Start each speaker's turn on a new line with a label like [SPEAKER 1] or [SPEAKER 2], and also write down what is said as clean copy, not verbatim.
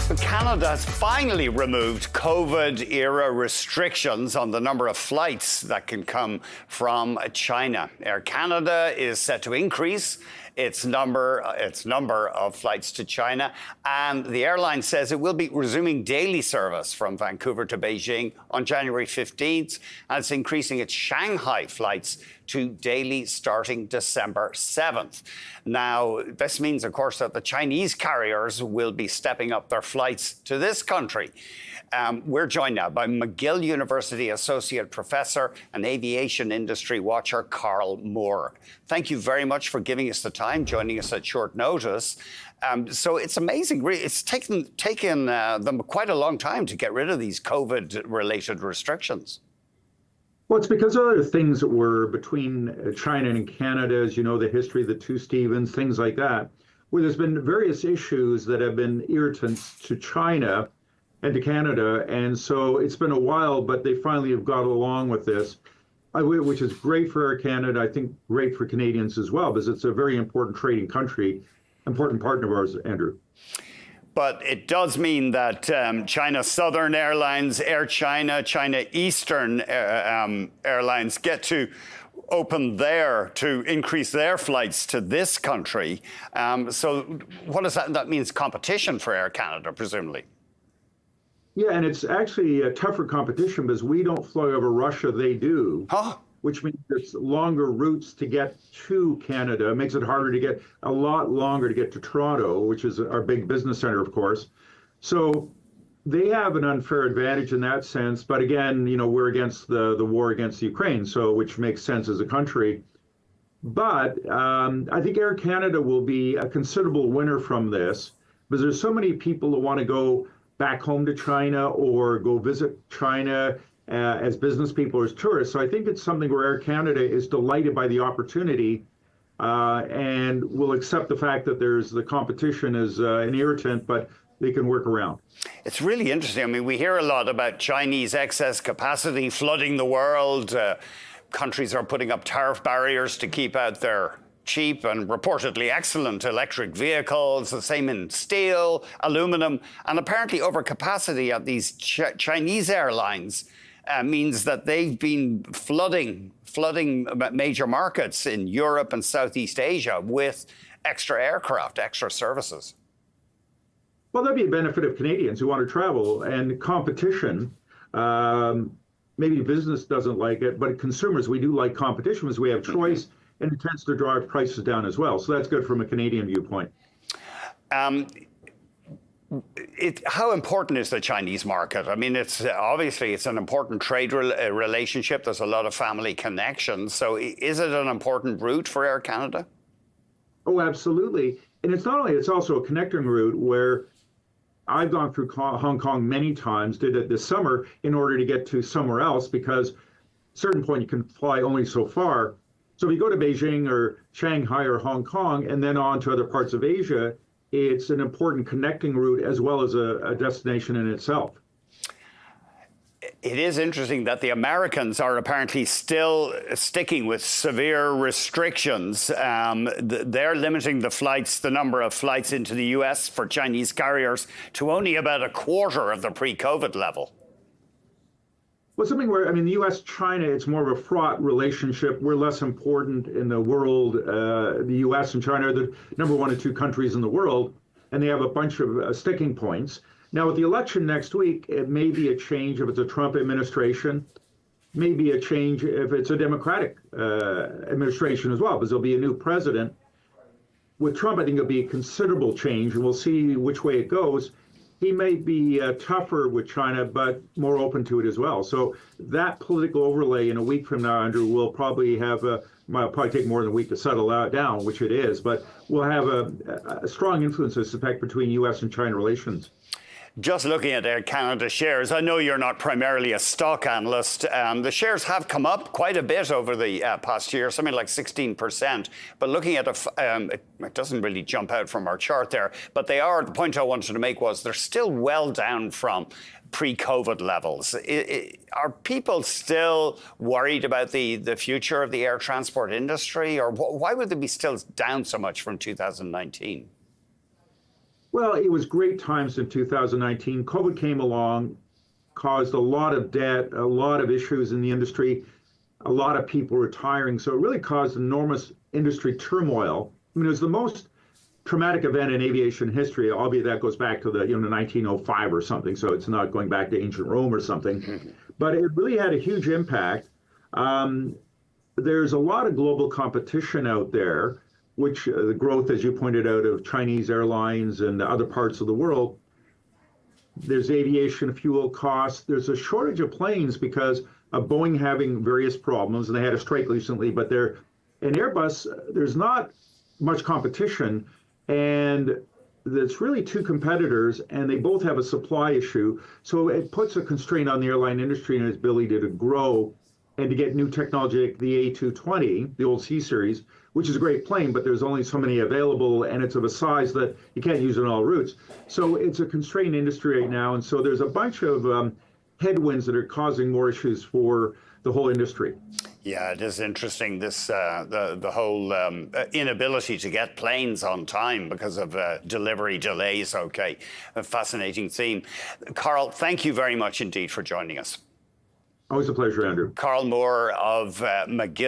[SPEAKER 1] But Canada has finally removed COVID-era restrictions on the number of flights that can come from China. Air Canada is set to increase its number of flights to China, and the airline says it will be resuming daily service from Vancouver to Beijing on January 15th, and it's increasing its Shanghai flights to daily starting December 7th. Now, this means, of course, that the Chinese carriers will be stepping up their flights to this country. We're joined now by McGill University Associate Professor and Aviation Industry Watcher Carl Moore. Thank you very much for giving us the time, joining us at short notice. So it's amazing. It's taken them quite a long time to get rid of these COVID-related restrictions.
[SPEAKER 2] Well, it's because other things that were between China and Canada, as you know, the history of the two Stevens, things like that, where there's been various issues that have been irritants to China and to Canada. And so it's been a while, but they finally have got along with this, which is great for Air Canada. I think great for Canadians as well, because it's a very important trading country, important partner of ours, Andrew.
[SPEAKER 1] But it does mean that China Southern Airlines, Air China, China Eastern Airlines get to to increase their flights to this country. So what does that? That means competition for Air Canada, presumably.
[SPEAKER 2] Yeah, and it's actually a tougher competition because we don't fly over Russia, they do.
[SPEAKER 1] Huh?
[SPEAKER 2] Which means it's longer routes to get to Canada. It makes it harder to get, a lot longer to get to Toronto, which is our big business center, of course. So they have an unfair advantage in that sense. But again, you know, we're against the war against Ukraine, so which makes sense as a country. But I think Air Canada will be a considerable winner from this because there's so many people who want to go back home to China or go visit China as business people or as tourists. So I think it's something where Air Canada is delighted by the opportunity and will accept the fact that there's the competition is an irritant, but they can work around.
[SPEAKER 1] It's really interesting. I mean, we hear a lot about Chinese excess capacity flooding the world. Countries are putting up tariff barriers to keep out their cheap and reportedly excellent electric vehicles, the same in steel, aluminum, and apparently overcapacity at these Chinese airlines means that they've been flooding major markets in Europe and Southeast Asia with extra aircraft, extra services.
[SPEAKER 2] Well, that'd be a benefit of Canadians who want to travel, and competition. Maybe business doesn't like it, but consumers, we do like competition because we have choice, and it tends to drive prices down as well. So that's good from a Canadian viewpoint.
[SPEAKER 1] How important is the Chinese market? I mean, it's obviously an important trade relationship. There's a lot of family connections. So is it an important route for Air Canada?
[SPEAKER 2] Oh, absolutely. And it's not only, it's also a connecting route where I've gone through Hong Kong many times, did it this summer in order to get to somewhere else, because at a certain point you can fly only so far. So if you go to Beijing or Shanghai or Hong Kong and then on to other parts of Asia, it's an important connecting route as well as a destination in itself.
[SPEAKER 1] It is interesting that the Americans are apparently still sticking with severe restrictions. They're limiting the number of flights into the US for Chinese carriers to only about a quarter of the pre-COVID level.
[SPEAKER 2] Well, something where, I mean, the U.S.-China, it's more of a fraught relationship. We're less important in the world. The U.S. and China are the number 1 and 2 countries in the world, and they have a bunch of sticking points. Now, with the election next week, it may be a change if it's a Trump administration, maybe a change if it's a Democratic administration as well, because there'll be a new president. With Trump, I think it'll be a considerable change, and we'll see which way it goes. He may be tougher with China, but more open to it as well. So that political overlay in a week from now, Andrew, will probably have might probably take more than a week to settle that down, which it is, but we'll have a strong influence, I suspect, between U.S. and China relations.
[SPEAKER 1] Just looking at Air Canada shares, I know you're not primarily a stock analyst. The shares have come up quite a bit over the past year, something like 16%. But looking at it doesn't really jump out from our chart there. But they are, the point I wanted to make was they're still well down from pre-COVID levels. Are people still worried about the future of the air transport industry? Or why would they be still down so much from 2019?
[SPEAKER 2] Well, it was great times in 2019. COVID came along, caused a lot of debt, a lot of issues in the industry, a lot of people retiring. So it really caused enormous industry turmoil. I mean, it was the most traumatic event in aviation history, albeit that goes back to the 1905 or something. So it's not going back to ancient Rome or something. But it really had a huge impact. There's a lot of global competition out there, which the growth, as you pointed out, of Chinese airlines and other parts of the world. There's aviation fuel costs. There's a shortage of planes because of Boeing having various problems, and they had a strike recently, but in Airbus, there's not much competition, and it's really two competitors, and they both have a supply issue. So it puts a constraint on the airline industry and its ability to grow and to get new technology like the A220, the old C series, which is a great plane, but there's only so many available, and it's of a size that you can't use on all routes. So it's a constrained industry right now, and so there's a bunch of headwinds that are causing more issues for the whole industry.
[SPEAKER 1] Yeah, it is interesting, this the whole inability to get planes on time because of delivery delays. Okay, a fascinating theme. Carl, thank you very much indeed for joining us.
[SPEAKER 2] Always a pleasure, Andrew.
[SPEAKER 1] Carl Moore of McGill.